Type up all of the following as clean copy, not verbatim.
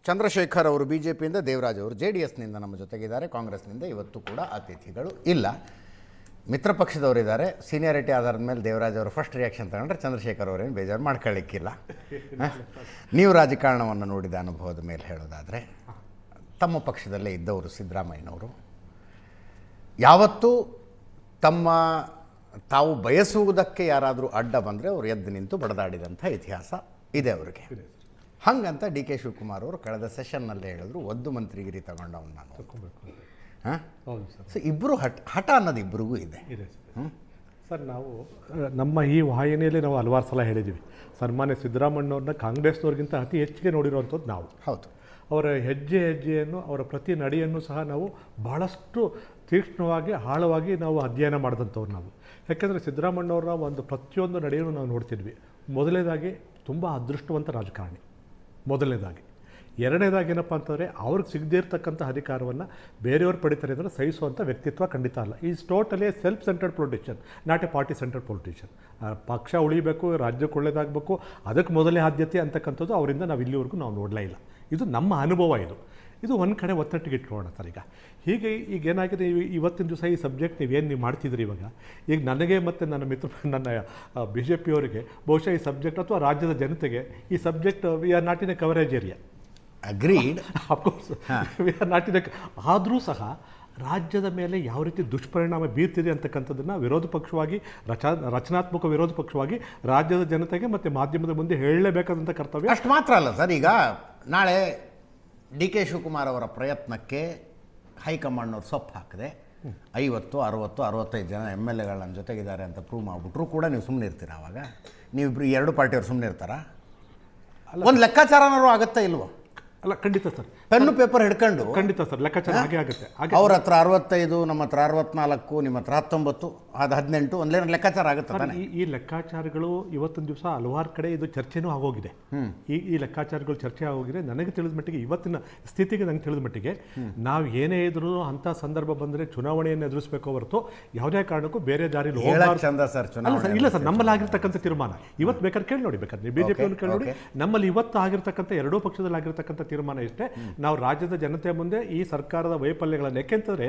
ಚಂದ್ರಶೇಖರ್ ಅವರು ಬಿಜೆಪಿಯಿಂದ, ದೇವರಾಜ್ ಅವರು JDSನಿಂದ ನಮ್ಮ ಜೊತೆಗಿದ್ದಾರೆ. ಕಾಂಗ್ರೆಸ್ನಿಂದ ಇವತ್ತು ಕೂಡ ಅತಿಥಿಗಳು ಇಲ್ಲ. ಮಿತ್ರ ಪಕ್ಷದವರಿದ್ದಾರೆ. ಸೀನಿಯಾರಿಟಿ ಆಧಾರದ ಮೇಲೆ ದೇವರಾಜ್ ಅವರು ಫಸ್ಟ್ ರಿಯಾಕ್ಷನ್ ತಗೊಂಡ್ರೆ ಚಂದ್ರಶೇಖರ್ ಅವರೇನು ಬೇಜಾರು ಮಾಡ್ಕೊಳ್ಳಿಕ್ಕಿಲ್ಲ. ನೀವು ರಾಜಕಾರಣವನ್ನು ನೋಡಿದ ಅನುಭವದ ಮೇಲೆ ಹೇಳೋದಾದರೆ, ತಮ್ಮ ಪಕ್ಷದಲ್ಲೇ ಇದ್ದವರು ಸಿದ್ದರಾಮಯ್ಯನವರು ಯಾವತ್ತೂ ತಾವು ಬಯಸುವುದಕ್ಕೆ ಯಾರಾದರೂ ಅಡ್ಡ ಬಂದರೆ ಅವರು ಎದ್ದು ನಿಂತು ಬಡದಾಡಿದಂಥ ಇತಿಹಾಸ ಇದೆ ಅವರಿಗೆ. ಹಾಗಂತ DK ಶಿವಕುಮಾರ್ ಅವರು ಕಳೆದ ಸೆಷನ್ನಲ್ಲೇ ಹೇಳಿದ್ರು, ಒದ್ದು ಮಂತ್ರಿಗಿರಿ ತಗೊಂಡವನು ನಾನು. ಹೌದು ಸರ್. ಸೊ ಇಬ್ಬರು ಹಠ ಅನ್ನೋದು ಇಬ್ಬರಿಗೂ ಇದೆ. ಸರ್, ನಾವು ನಮ್ಮ ಈ ವಾಹಿನಿಯಲ್ಲಿ ನಾವು ಹಲವಾರು ಸಲ ಹೇಳಿದ್ದೀವಿ, ಸನ್ಮಾನ್ಯ ಸಿದ್ದರಾಮಯ್ಯವ್ರನ್ನ ಕಾಂಗ್ರೆಸ್ನವ್ರಿಗಿಂತ ಅತಿ ಹೆಚ್ಚಿಗೆ ನೋಡಿರುವಂಥದ್ದು ನಾವು. ಹೌದು. ಅವರ ಹೆಜ್ಜೆಯನ್ನು, ಅವರ ಪ್ರತಿ ನಡೆಯನ್ನು ಸಹ ನಾವು ಬಹಳಷ್ಟು ತೀಕ್ಷ್ಣವಾಗಿ, ಆಳವಾಗಿ ನಾವು ಅಧ್ಯಯನ ಮಾಡಿದಂಥವ್ರು ನಾವು. ಯಾಕೆಂದರೆ ಸಿದ್ದರಾಮಯ್ಯವ್ರ ಒಂದು ಪ್ರತಿಯೊಂದು ನಡೆಯನ್ನು ನಾವು ನೋಡ್ತಿದ್ವಿ. ಮೊದಲನೇದಾಗಿ ತುಂಬ ಅದೃಷ್ಟವಂತ ರಾಜಕಾರಣಿ, ಮೊದಲನೇದಾಗಿ. ಎರಡನೇದಾಗಿ ಏನಪ್ಪ ಅಂತಂದರೆ, ಅವ್ರಿಗೆ ಸಿಗದೇ ಇರ್ತಕ್ಕಂಥ ಅಧಿಕಾರವನ್ನು ಬೇರೆಯವ್ರು ಪಡಿತಾರೆ ಅಂದರೆ ಸಹಿಸುವಂಥ ವ್ಯಕ್ತಿತ್ವ ಖಂಡಿತ ಅಲ್ಲ. Is totally self centered politician, not a party centered politician. ಪಕ್ಷ ಉಳಿಬೇಕು, ರಾಜ್ಯಕ್ಕೆ ಒಳ್ಳೇದಾಗಬೇಕು, ಅದಕ್ಕೆ ಮೊದಲೇ ಆದ್ಯತೆ ಅಂತಕ್ಕಂಥದ್ದು ಅವರಿಂದ ನಾವು ಇಲ್ಲಿವರೆಗೂ ನಾವು ನೋಡಲೇ ಇಲ್ಲ. ಇದು ನಮ್ಮ ಅನುಭವ. ಇದು ಒಂದು ಕಡೆ ಒತ್ತಟ್ಟಿಗೆ ಇಟ್ಕೊಳ್ಳೋಣ ಸರ್. ಹೀಗೆ ಏನಾಗಿದೆ, ಇವತ್ತಿನ ದಿವಸ ಈ ಸಬ್ಜೆಕ್ಟ್ ನೀವು ಮಾಡ್ತಿದ್ರಿ ಈಗ ನನಗೆ ಮತ್ತು ನನ್ನ BJP ಅವರಿಗೆ ಬಹುಶಃ ಈ ಸಬ್ಜೆಕ್ಟ್ ಅಥವಾ ರಾಜ್ಯದ ಜನತೆಗೆ ಈ subject we are not in a coverage area. Agreed. Of course we are not in a. ಆದರೂ ಸಹ ರಾಜ್ಯದ ಮೇಲೆ ಯಾವ ರೀತಿ ದುಷ್ಪರಿಣಾಮ ಬೀರ್ತಿದೆ ಅಂತಕ್ಕಂಥದ್ದನ್ನು ವಿರೋಧ ಪಕ್ಷವಾಗಿ, ರಚನಾತ್ಮಕ ವಿರೋಧ ಪಕ್ಷವಾಗಿ ರಾಜ್ಯದ ಜನತೆಗೆ ಮತ್ತು ಮಾಧ್ಯಮದ ಮುಂದೆ ಹೇಳಲೇಬೇಕಾದಂಥ ಕರ್ತವ್ಯ. ಅಷ್ಟು ಮಾತ್ರ ಅಲ್ಲ ಸರ್, ಈಗ ನಾಳೆ DK ಶಿವಕುಮಾರ್ ಅವರ ಪ್ರಯತ್ನಕ್ಕೆ ಹೈಕಮಾಂಡ್ನವ್ರು ಸೊಪ್ಪು ಹಾಕಿದೆ 50, 60, 65 ಜನ MLAಗಳು ನನ್ನ ಜೊತೆಗಿದ್ದಾರೆ ಅಂತ ಪ್ರೂವ್ ಮಾಡಿಬಿಟ್ರು ಕೂಡ ನೀವು ಸುಮ್ಮನೆ ಇರ್ತೀರ. ಆವಾಗ ನೀವಿಬ್ರು ಎರಡು ಪಾರ್ಟಿಯವ್ರು ಸುಮ್ಮನೆ ಇರ್ತಾರ? ಒಂದು ಲೆಕ್ಕಾಚಾರನಾರು ಆಗುತ್ತಾ ಇಲ್ವೋ? ಅಲ್ಲ, ಖಂಡಿತ ಸರ್. ಪೆನ್ನು ಪೇಪರ್ ಹಿಡ್ಕೊಂಡು ಖಂಡಿತ ಸರ್, ಲೆಕ್ಕಾಚಾರ ಹಾಗೆ ಆಗುತ್ತೆ. ಅವ್ರ ಹತ್ರ 65, ನಮ್ಮ ಹತ್ರ 64, ನಿಮ್ಮ ಹತ್ರ 19, ಅದು 18, ಒಂದೇನು ಲೆಕ್ಕಾಚಾರ ಆಗುತ್ತೆ. ಈ ಲೆಕ್ಕಾಚಾರಗಳು ಇವತ್ತಿನ ದಿವಸ ಹಲವಾರು ಕಡೆ ಇದು ಚರ್ಚೆನೂ ಆಗೋಗಿದೆ. ಈ ಲೆಕ್ಕಾಚಾರಗಳು ಚರ್ಚೆ ಆಗೋಗಿದೆ. ನನಗೆ ತಿಳಿದ ಮಟ್ಟಿಗೆ, ಇವತ್ತಿನ ಸ್ಥಿತಿಗೆ ನನಗೆ ತಿಳಿದ ಮಟ್ಟಿಗೆ, ನಾವು ಏನೇ ಇದ್ರೂ ಅಂಥ ಸಂದರ್ಭ ಬಂದರೆ ಚುನಾವಣೆಯನ್ನು ಎದುರಿಸಬೇಕು ಹೊರತು ಯಾವುದೇ ಕಾರಣಕ್ಕೂ ಬೇರೆ ದಾರಿಲಿ ಹೋಗಬಾರ್ದು. ಚಂದ ಸರ್, ಚುನಾವಣೆ ಇಲ್ಲ ಸರ್, ನಮ್ಮಲ್ಲಿ ಆಗಿರ್ತಕ್ಕಂಥ ತೀರ್ಮಾನ ಇವತ್ತು ಬೇಕಾದ್ರೆ ಕೇಳಿ ನೋಡಿ, ಬೇಕಾದ್ರೆ BJP ಅವ್ರನ್ನ ಕೇಳಿ ನೋಡಿ. ನಮ್ಮಲ್ಲಿ ಇವತ್ತು ಆಗಿರ್ತಕ್ಕಂಥ ಎರಡೂ ಪಕ್ಷದಲ್ಲಿ ಆಗಿರ್ತಕ್ಕಂಥ ತೀರ್ಮಾನ ಇಷ್ಟೇ, ನಾವು ರಾಜ್ಯದ ಜನತೆಯ ಮುಂದೆ ಈ ಸರ್ಕಾರದ ವೈಫಲ್ಯಗಳನ್ನು, ಯಾಕೆಂತಂದರೆ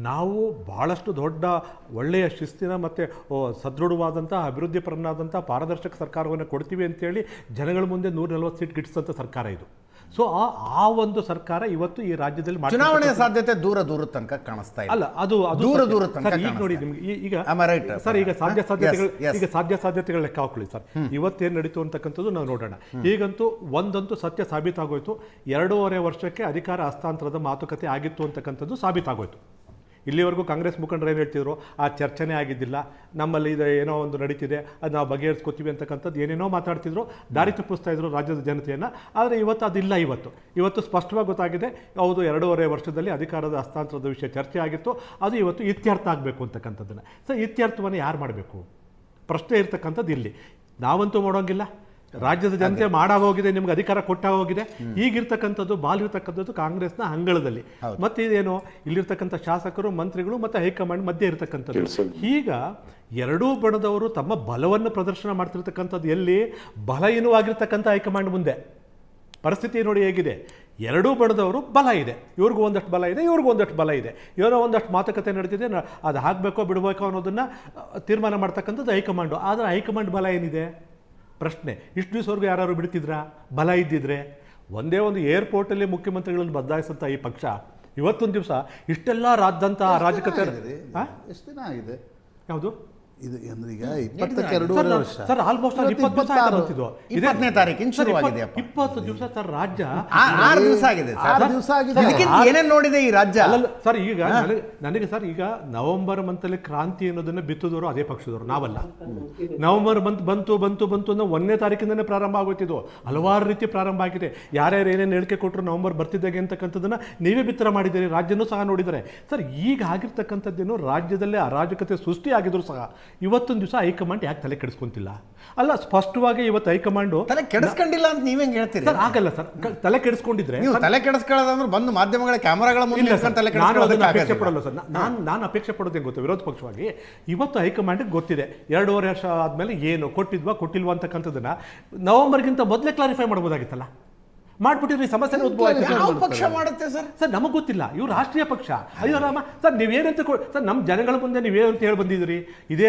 ನಾವು ಬಹಳಷ್ಟು ದೊಡ್ಡ ಒಳ್ಳೆಯ ಶಿಸ್ತಿನ ಮತ್ತು ಸದೃಢವಾದಂಥ ಅಭಿವೃದ್ಧಿ ಪರನಾದಂಥ ಪಾರದರ್ಶಕ ಸರ್ಕಾರವನ್ನು ಕೊಡ್ತೀವಿ ಅಂತೇಳಿ ಜನಗಳ ಮುಂದೆ 140 ಸೀಟ್ ಗಿಟ್ಟಿಸಿದಂಥ ಸರ್ಕಾರ ಇದು. ಸೊ ಆ ಒಂದು ಸರ್ಕಾರ ಇವತ್ತು ಈ ರಾಜ್ಯದಲ್ಲಿ ಚುನಾವಣೆ ಸಾಧ್ಯತೆ ದೂರ ತನಕ ಕಾಣಿಸ್ತಾ ಇಲ್ಲ. ಅಲ್ಲ, ಅದು ದೂರ ತನಕ ಈಗ ನೋಡಿ ನಿಮ್ಗೆ ಈಗ ಸರ್, ಈಗ ಸಾಧ್ಯ ಸಾಧ್ಯತೆಗಳ ಲೆಕ್ಕ ಹಾಕೊಳ್ಳಿ ಸರ್. ಇವತ್ತೇನು ನಡೀತು ಅಂತಕ್ಕಂಥದ್ದು ನಾವು ನೋಡೋಣ. ಈಗಂತೂ ಒಂದಂತೂ ಸತ್ಯ ಸಾಬೀತಾಗೋಯ್ತು, 2.5 ವರ್ಷಕ್ಕೆ ಅಧಿಕಾರ ಹಸ್ತಾಂತರದ ಮಾತುಕತೆ ಆಗಿತ್ತು ಅಂತಕ್ಕಂಥದ್ದು ಸಾಬೀತಾಗೋಯ್ತು. ಇಲ್ಲಿವರೆಗೂ ಕಾಂಗ್ರೆಸ್ ಮುಖಂಡರು ಏನು ಹೇಳ್ತಿದ್ರು, ಆ ಚರ್ಚೆನೇ ಆಗಿದ್ದಿಲ್ಲ, ನಮ್ಮಲ್ಲಿ ಇದು ಏನೋ ಒಂದು ನಡೀತಿದೆ, ಅದು ನಾವು ಬಗೆಹರಿಸ್ಕೋತೀವಿ ಅಂತಕ್ಕಂಥದ್ದು ಏನೇನೋ ಮಾತಾಡ್ತಿದ್ರು, ದಾರಿ ತಪ್ಪಿಸ್ತಾ ಇದ್ರು ರಾಜ್ಯದ ಜನತೆಯನ್ನು. ಆದರೆ ಇವತ್ತು ಅದಿಲ್ಲ. ಇವತ್ತು ಸ್ಪಷ್ಟವಾಗಿ ಗೊತ್ತಾಗಿದೆ, ಹೌದು 2.5 ವರ್ಷದಲ್ಲಿ ಅಧಿಕಾರದ ಹಸ್ತಾಂತರದ ವಿಷಯ ಚರ್ಚೆ ಆಗಿತ್ತು, ಅದು ಇವತ್ತು ಇತ್ಯರ್ಥ ಆಗಬೇಕು ಅಂತಕ್ಕಂಥದ್ದನ್ನು. ಸೊ ಇತ್ಯರ್ಥವನ್ನು ಯಾರು ಮಾಡಬೇಕು ಪ್ರಶ್ನೆ ಇರ್ತಕ್ಕಂಥದ್ದು ಇಲ್ಲಿ. ನಾವಂತೂ ಮಾಡೋಂಗಿಲ್ಲ, ರಾಜ್ಯದ ಜನತೆ ಮಾಡಾಗೋಗಿದೆ, ನಿಮ್ಗೆ ಅಧಿಕಾರ ಕೊಟ್ಟಾಗೋಗಿದೆ. ಈಗಿರ್ತಕ್ಕಂಥದ್ದು ಬಾಲಿರ್ತಕ್ಕಂಥದ್ದು ಕಾಂಗ್ರೆಸ್ನ ಅಂಗಳದಲ್ಲಿ, ಮತ್ತೆ ಇದೇನು ಇಲ್ಲಿರ್ತಕ್ಕಂಥ ಶಾಸಕರು, ಮಂತ್ರಿಗಳು ಮತ್ತು ಹೈಕಮಾಂಡ್ ಮಧ್ಯೆ ಇರತಕ್ಕಂಥದ್ದು. ಈಗ ಎರಡೂ ಬಣದವರು ತಮ್ಮ ಬಲವನ್ನು ಪ್ರದರ್ಶನ ಮಾಡ್ತಿರ್ತಕ್ಕಂಥದ್ದು ಎಲ್ಲಿ? ಬಲಹೀನವಾಗಿರ್ತಕ್ಕಂಥ ಹೈಕಮಾಂಡ್ ಮುಂದೆ. ಪರಿಸ್ಥಿತಿ ನೋಡಿ ಹೇಗಿದೆ. ಎರಡೂ ಬಣದವರು ಬಲ ಇದೆ, ಇವ್ರಿಗೂ ಒಂದಷ್ಟು ಬಲ ಇದೆ, ಇವ್ರಿಗೂ ಒಂದಷ್ಟು ಬಲ ಇದೆ, ಏನೋ ಒಂದಷ್ಟು ಮಾತುಕತೆ ನಡೀತಿದೆ, ಅದು ಹಾಕಬೇಕೋ ಬಿಡಬೇಕೋ ಅನ್ನೋದನ್ನು ತೀರ್ಮಾನ ಮಾಡ್ತಕ್ಕಂಥದ್ದು ಹೈಕಮಾಂಡು. ಆದರೆ ಹೈಕಮಾಂಡ್ ಬಲ ಏನಿದೆ ಪ್ರಶ್ನೆ. ಇಷ್ಟು ದಿವಸವರೆಗೂ ಯಾರು ಬಿಡ್ತಿದ್ರಾ? ಬಲ ಇದ್ದಿದ್ರೆ ಒಂದೇ ಒಂದು ಏರ್ಪೋರ್ಟಲ್ಲಿ ಮುಖ್ಯಮಂತ್ರಿಗಳನ್ನು ಬದಲಾಯಿಸಂತ ಈ ಪಕ್ಷ ಇವತ್ತೊಂದು ದಿವಸ ಇಷ್ಟೆಲ್ಲ ರಾಜ್ಯದಂಥ ರಾಜಕತೆ ಎಷ್ಟು ದಿನ ಆಗಿದೆ? ಯಾವುದು ಇದು ಅಂದ್ರೆ ಈಗ 22 ವರ್ಷ ಸರ್, ಆಲ್ಮೋಸ್ಟ್ 20 ದಿವಸ ಆಯ್ತು. 20ನೇ ತಾರೀಕಿನ ಶುರುವಾಗಿದೆ. 20 ದಿವಸ ಸರ್, ರಾಜ್ಯ 6 ದಿವಸ ಆಗಿದೆ. ಏನೇನು ನೋಡಿದೆ ಈ ರಾಜ್ಯ ಸರ್? ಈಗ ನನಗೆ ಸರ್, ಈಗ ನವೆಂಬರ್ ಮಂತಲ್ಲಿ ಕ್ರಾಂತಿ ಅನ್ನೋದನ್ನ ಬಿತ್ತಿದವರು ಅದೇ ಪಕ್ಷದವರು, ನಾವಲ್ಲ. ನವೆಂಬರ್ ಬಂತು ಅನ್ನೋ 1ನೇ ತಾರೀಕಿಂದನೇ ಪ್ರಾರಂಭ ಆಗೋಯ್ತಿದ್ದು. ಹಲವಾರು ರೀತಿ ಪ್ರಾರಂಭ ಆಗಿದೆ. ಯಾರ್ಯಾರು ಏನೇನು ಹೇಳಿಕೆ ಕೊಟ್ಟರು ನವೆಂಬರ್ ಬರ್ತಿದ್ದಾಗೆ ಅಂತಕ್ಕಂಥದ್ದನ್ನ ನೀವೇ ಬಿತ್ತರ ಮಾಡಿದ್ದೀರಿ, ರಾಜ್ಯನೂ ಸಹ ನೋಡಿದ್ದಾರೆ ಸರ್. ಈಗ ಆಗಿರ್ತಕ್ಕಂಥದ್ದೇನು, ರಾಜ್ಯದಲ್ಲೇ ಅರಾಜಕತೆ ಸೃಷ್ಟಿ ಆಗಿದ್ರು ಸಹ ಇವತ್ತೊಂದು ದಿವಸ ಹೈಕಮಾಂಡ್ ಯಾಕೆ ತಲೆ ಕೆಡಿಸ್ಕೊಂತಿಲ್ಲ? ಅಲ್ಲ, ಸ್ಪಷ್ಟವಾಗಿ ಇವತ್ತು ಹೈಕಮಾಂಡ್ ತಲೆ ಕೆಡಿಸ್ಕೊಂಡಿಲ್ಲ ಅಂತ ನೀವೇ ಹೇಳ್ತೀರಿ. ಆಗಲ್ಲ ಸರ್, ತಲೆ ಕೆಡಿಸ್ಕೊಂಡಿದ್ರೆ ನೀವು ತಲೆ ಕೆಡಿಸ್ಕೊಳ್ಳೋದಂದ್ರೆ ಬಂದು ಮಾಧ್ಯಮಗಳ ಕ್ಯಾಮರಾಗಳ ಮುಂದೆ ತಲೆ ಅಪೇಕ್ಷೆ ಪಡಲ್ಲ ಸರ್. ನಾನು ಅಪೇಕ್ಷೆ ಪಡೋದೇನು ಗೊತ್ತು, ವಿರೋಧ ಪಕ್ಷವಾಗಿ ಇವತ್ತು ಹೈಕಮಾಂಡ್ಗೆ ಗೊತ್ತಿದೆ 2.5 ವರ್ಷ ಆದಮೇಲೆ ಏನು ಕೊಟ್ಟಿದ್ವಾ ಕೊಟ್ಟಿಲ್ವಾ ಅಂತಕ್ಕಂಥದ್ದನ್ನ ನವೆಂಬರ್ಗಿಂತ ಮೊದಲೇ ಕ್ಲಾರಿಫೈ ಮಾಡ್ಬೋದಾಗಿತ್ತಲ್ಲ. ಮಾಡ್ಬಿಟ್ಟಿದ್ರೆ ಈ ಸಮಸ್ಯೆ ಉದ್ಭವ ಆಯ್ತು ಯಾವ ಪಕ್ಷ ಮಾಡುತ್ತೆ ಸರ್? ಸರ್ ನಮಗೆ ಗೊತ್ತಿಲ್ಲ, ಇವ್ರು ರಾಷ್ಟ್ರೀಯ ಪಕ್ಷ. ಅಯ್ಯೋ ರಾಮ ಸರ್, ನೀವೇನಂತ ಸರ್ ನಮ್ಮ ಜನಗಳ ಮುಂದೆ ನೀವೇನಂತ ಹೇಳಿ ಬಂದಿದ್ದೀರಿ? ಇದೇ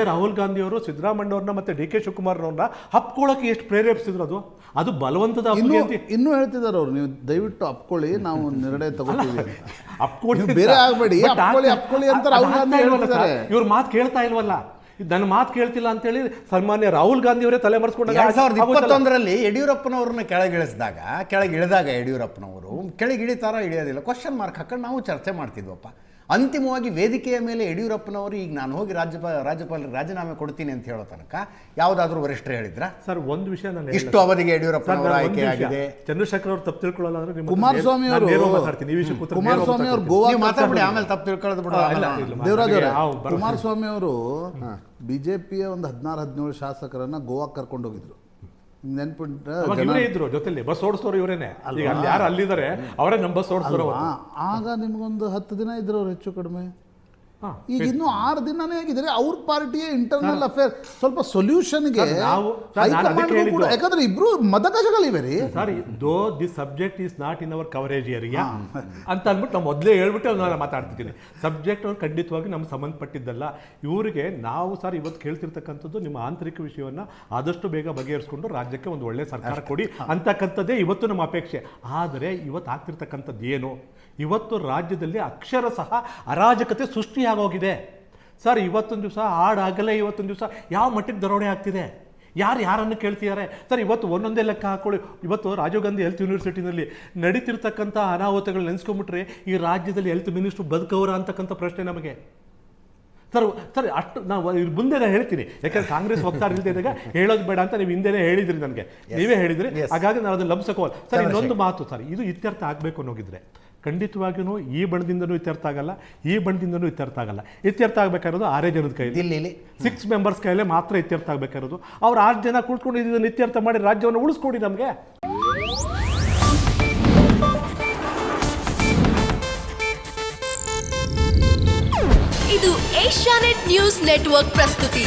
ರಾಹುಲ್ ಗಾಂಧಿ ಅವರು ಸಿದ್ದರಾಮಯ್ಯವ್ರನ್ನ ಮತ್ತೆ ಡಿ ಕೆ ಶಿವಕುಮಾರ್ನವ್ರನ್ನ ಹಪ್ಕೊಳ್ಳೋಕೆ ಎಷ್ಟು ಪ್ರೇರೇಪಿಸಿದ್ರು? ಅದು ಬಲವಂತದ ಇನ್ನೂ ಹೇಳ್ತಿದ್ದಾರೆ ಅವ್ರು, ನೀವು ದಯವಿಟ್ಟು ಅಪ್ಕೊಳ್ಳಿ, ನಾವು ನಿರ್ಣಯ ತಗೋತೀವಿ ಅಂತ. ಅಪ್ಕೊಳ್ಳಿ, ಬೇರೆ ಆಗ್ಬೇಡಿ, ಅಪ್ಕೊಳ್ಳಿ ಅಂತ ರಾಹುಲ್ ಗಾಂಧಿ ಹೇಳ್ತಿದ್ದಾರೆ. ಇವ್ರ ಮಾತು ಕೇಳ್ತಾ ಇಲ್ವಲ್ಲ, ನನ್ನ ಮಾತು ಕೇಳ್ತಿಲ್ಲ ಅಂತೇಳಿ ಸನ್ಮಾನ್ಯ ರಾಹುಲ್ ಗಾಂಧಿ ಅವರೇ ತಲೆ ಮರೆಸ್ಕೊಂಡಾಗ 2021ರಲ್ಲಿ ಯಡಿಯೂರಪ್ಪನವ್ರನ್ನ ಕೆಳಗಿಳಿದಾಗ ಯಡಿಯೂರಪ್ಪನವರು ಕೆಳಗಿಳಿತಾರ ಇಳಿಯೋದಿಲ್ಲ ಕ್ವಶನ್ ಮಾರ್ಕ್ ಹಾಕೊಂಡು ನಾವು ಚರ್ಚೆ ಮಾಡ್ತಿದ್ವಪ್ಪ. ಅಂತಿಮವಾಗಿ ವೇದಿಕೆಯ ಮೇಲೆ ಯಡಿಯೂರಪ್ಪನವರು ಈಗ ನಾನು ಹೋಗಿ ರಾಜ್ಯಪಾಲರಿಗೆ ರಾಜೀನಾಮೆ ಕೊಡ್ತೀನಿ ಅಂತ ಹೇಳೋ ತನಕ ಯಾವುದಾದ್ರೂ ವರಿಷ್ಠರು ಹೇಳಿದ್ರ? ಸರ್ ಒಂದು ವಿಷಯ ನಾನು ಇಷ್ಟು ಅವಧಿಗೆ ಯಡಿಯೂರಪ್ಪನವರ ಆಯ್ಕೆ ಆಗಿದೆ. ಚಂದ್ರಶೇಖರ್ ಅವರು ತಪ್ಪು ತಿಳ್ಕೊಳ್ಳಲ್ಲ ಅಂದ್ರೆ ಕುಮಾರಸ್ವಾಮಿ ಅವರು ಗೋವಾ ಮಾತಾಡ್ಬಿಡಿ, ಆಮೇಲೆ ತಪ್ಪು ತಿಳ್ಕೊಳ್ಳೋದು ಬಿಡು. ದೇವರಾಜ್ ಅವರೇ, ಕುಮಾರಸ್ವಾಮಿ ಅವರು ಬಿಜೆಪಿಯ ಒಂದು 16-17 ಶಾಸಕರನ್ನ ಗೋವಾ ಕರ್ಕೊಂಡು ಹೋಗಿದ್ರು. ಇವರೇ ಇದ್ರು ಜೊತೆಲಿ, ಬಸ್ ಓಡಿಸೋರು ಇವರೇನೆ. ಈಗ ಯಾರು ಅಲ್ಲಿದ್ದಾರೆ ಅವರೇ ನಮ್ಮ ಬಸ್ ಓಡಿಸೋರು. ಆಗ ನಿಮ್ಗೊಂದು 10 ದಿನ ಇದ್ರು ಅವ್ರು ಹೆಚ್ಚು ಕಡಿಮೆ. ಈಗ ಇನ್ನು 6 ದಿನನೇ ಆಗಿದ್ರೆ ಅವ್ರ ಪಾರ್ಟಿಯ ಇಂಟರ್ನಲ್ ಅಫೇರ್ ಸ್ವಲ್ಪ ಸೊಲ್ಯೂಷನ್ಗೆ ಯಾಕಂದ್ರೆ ಇಬ್ರು ಮತಗಜಗಳಿವೆ ರೀ ಸರ್. ದೋ the subject is not in our coverage area ಅಂತ ಅಂದ್ಬಿಟ್ಟು ನಾವು ಮೊದಲೇ ಹೇಳ್ಬಿಟ್ಟು ನಾನು ಮಾತಾಡ್ತಿದ್ದೀನಿ. ಸಬ್ಜೆಕ್ಟ್ ಅವ್ರು ಖಂಡಿತವಾಗಿ ನಮ್ಗೆ ಸಂಬಂಧಪಟ್ಟಿದ್ದಲ್ಲ. ಇವರಿಗೆ ನಾವು ಸರ್ ಇವತ್ತು ಕೇಳ್ತಿರ್ತಕ್ಕಂಥದ್ದು ನಿಮ್ಮ ಆಂತರಿಕ ವಿಷಯವನ್ನು ಆದಷ್ಟು ಬೇಗ ಬಗೆಹರಿಸ್ಕೊಂಡು ರಾಜ್ಯಕ್ಕೆ ಒಂದು ಒಳ್ಳೆ ಸರ್ಕಾರ ಕೊಡಿ ಅಂತಕ್ಕಂಥದ್ದೇ ಇವತ್ತು ನಮ್ಮ ಅಪೇಕ್ಷೆ. ಆದರೆ ಇವತ್ತು ಆಗ್ತಿರ್ತಕ್ಕಂಥದ್ದು ಏನು? ಇವತ್ತು ರಾಜ್ಯದಲ್ಲಿ ಅಕ್ಷರಶಃ ಅರಾಜಕತೆ ಸೃಷ್ಟಿಯಾಗೋಗಿದೆ ಸರ್. ಇವತ್ತೊಂದು ದಿವಸ ಹಾಡಾಗಲೇ, ಇವತ್ತೊಂದು ದಿವಸ ಯಾವ ಮಟ್ಟಿಗೆ ದರೋಡೆ ಆಗ್ತಿದೆ, ಯಾರನ್ನು ಕೇಳ್ತಿದ್ದಾರೆ ಸರ್? ಇವತ್ತು ಒಂದೊಂದೇ ಲೆಕ್ಕ ಹಾಕೊಳ್ಳಿ. ಇವತ್ತು ರಾಜೀವ್ ಗಾಂಧಿ ಹೆಲ್ತ್ ಯೂನಿವರ್ಸಿಟಿನಲ್ಲಿ ನಡೀತಿರ್ತಕ್ಕಂಥ ಅನಾಹುತಗಳು ನೆನೆಸ್ಕೊಂಡ್ಬಿಟ್ರೆ ಈ ರಾಜ್ಯದಲ್ಲಿ ಹೆಲ್ತ್ ಮಿನಿಸ್ಟ್ರು ಬದುಕವರ ಅಂತಕ್ಕಂಥ ಪ್ರಶ್ನೆ ನಮಗೆ ಸರ್. ಅಷ್ಟು ನಾವು ಮುಂದೆ ನಾನು ಹೇಳ್ತೀನಿ, ಯಾಕಂದ್ರೆ ಕಾಂಗ್ರೆಸ್ ವಕ್ತಾರ ಇಲ್ದಿದ್ದಾಗ ಹೇಳೋದು ಬೇಡ ಅಂತ ನೀವು ಹಿಂದೆನೇ ಹೇಳಿದ್ರಿ, ನನಗೆ ನೀವೇ ಹೇಳಿದ್ರಿ. ಹಾಗಾಗಿ ನಾನು ಅದನ್ನು ಲಂಬ್ಸಕೋಲ್ಲ ಸರ್. ಇನ್ನೊಂದು ಮಾತು ಸರ್, ಇದು ಇತ್ಯರ್ಥ ಆಗಬೇಕು ಅನ್ನೋಗಿದ್ರೆ ಖಂಡಿತವಾಗಿಯೂ ಈ ಬಣದಿಂದನೂ ಇತ್ಯರ್ಥ ಆಗಲ್ಲ, ಈ ಬಣದಿಂದನೂ ಇತ್ಯರ್ಥ ಆಗಲ್ಲ. ಇತ್ಯರ್ಥ ಆಗಬೇಕಾಗಿರೋದು 6 ಜನದ ಕೈಯಲ್ಲಿ, 6 ಮೆಂಬರ್ಸ್ ಕೈಯಲ್ಲೇ ಮಾತ್ರ ಇತ್ಯರ್ಥ ಆಗಬೇಕಾಗಿರೋದು. ಅವ್ರು 8 ಜನ ಕೂತ್ಕೊಂಡು ಇದನ್ನು ಇತ್ಯರ್ಥ ಮಾಡಿ ರಾಜ್ಯವನ್ನು ಉಳಿಸ್ಕೊಡಿ ನಮಗೆ. ಇದು ಏಷ್ಯಾನೆಟ್ ನ್ಯೂಸ್ ನೆಟ್ವರ್ಕ್ ಪ್ರಸ್ತುತಿ.